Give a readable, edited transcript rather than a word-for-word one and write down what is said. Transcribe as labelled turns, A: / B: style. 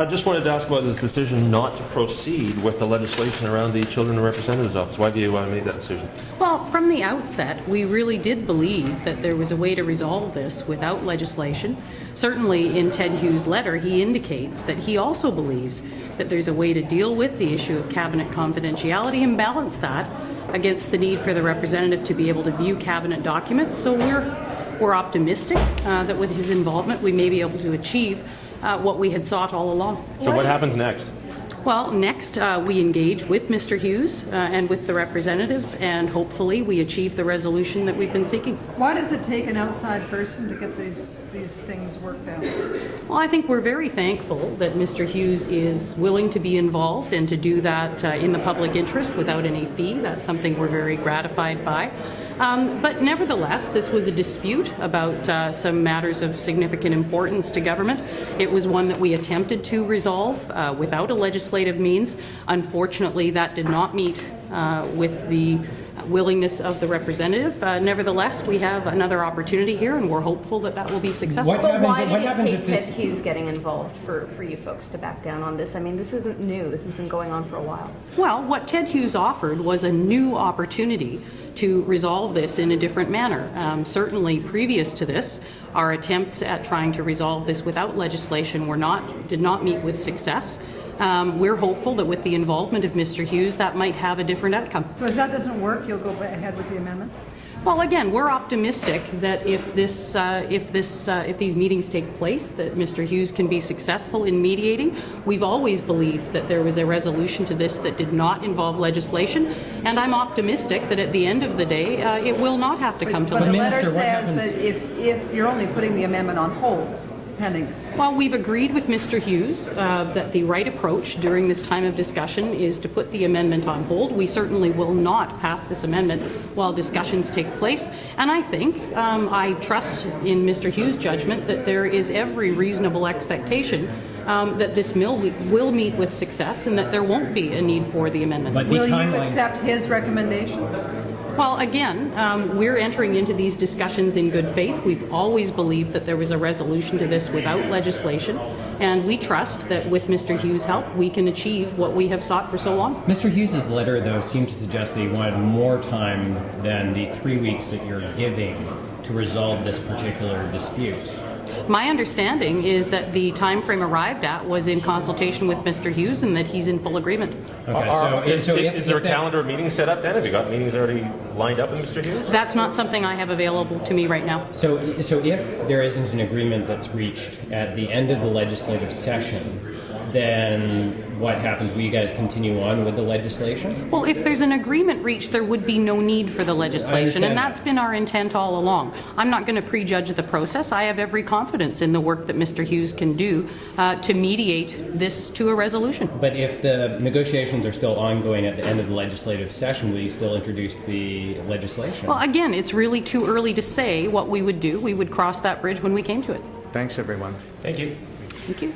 A: Just wanted to ask about this decision not to proceed with the legislation around the Children and Representatives Office. Why do you make that decision?
B: Well, from the outset, we really did believe that there was a way to resolve this without legislation. Certainly in Ted Hughes' letter, he indicates that he also believes that there's a way to deal with the issue of cabinet confidentiality and balance that against the need for the representative to be able to view cabinet documents. So we're optimistic that with his involvement, we may be able to achieve what we had sought all along.
A: So what happens next?
B: Well, next we engage with Mr. Hughes and with the representative, and hopefully we achieve the resolution that we've been seeking.
C: Why does it take an outside person to get these things worked out?
B: Well, I think we're very thankful that Mr. Hughes is willing to be involved and to do that in the public interest without any fee. That's something we're very gratified by. But nevertheless, this was a dispute about some matters of significant importance to government. It was one that we attempted to resolve without a legislative means. Unfortunately, that did not meet with the willingness of the representative. Nevertheless, we have another opportunity here, and we're hopeful that that will be successful.
D: But why did it take Ted Hughes getting involved for you folks to back down on this? I mean, this isn't new. This has been going on for a while.
B: Well, what Ted Hughes offered was a new opportunity to resolve this in a different manner. Certainly previous to this, our attempts at trying to resolve this without legislation did not meet with success. We're hopeful that with the involvement of Mr. Hughes, that might have a different outcome.
C: So if that doesn't work, you'll go ahead with the amendment?
B: Well, again, we're optimistic that if these meetings take place, that Mr. Hughes can be successful in mediating. We've always believed that there was a resolution to this that did not involve legislation, and I'm optimistic that at the end of the day, it will not have to come to
C: But the
B: legislation.
C: letter says that if you're only putting the amendment on hold, pending this.
B: Well, we've agreed with Mr. Hughes that the right approach during this time of discussion is to put the amendment on hold. We certainly will not pass this amendment while discussions take place. And I think, I trust in Mr. Hughes' judgment that there is every reasonable expectation that this mill will meet with success and that there won't be a need for the amendment.
E: But
C: Will you accept his recommendations?
B: Well, again, we're entering into these discussions in good faith. We've always believed that there was a resolution to this without legislation, and we trust that with Mr. Hughes' help, we can achieve what we have sought for so long.
E: Mr. Hughes' letter, though, seemed to suggest that he wanted more time than the 3 weeks that you're giving to resolve this particular dispute.
B: My understanding is that the time frame arrived at was in consultation with Mr. Hughes and that he's in full agreement.
E: Okay,
A: Is there a calendar of meetings set up then? Have you got meetings already lined up with Mr. Hughes?
B: That's not something I have available to me right now.
E: So if there isn't an agreement that's reached at the end of the legislative session, then what happens? Will you guys continue on with the legislation?
B: Well, if there's an agreement reached, there would be no need for the legislation, and that's been our intent all along. I'm not going to prejudge the process. I have every confidence in the work that Mr. Hughes can do to mediate this to a resolution.
E: But if the negotiations are still ongoing at the end of the legislative session, will you still introduce the legislation?
B: Well, again, it's really too early to say what we would do. We would cross that bridge when we came to it.
F: Thanks, everyone.
A: Thank you.
B: Thank you.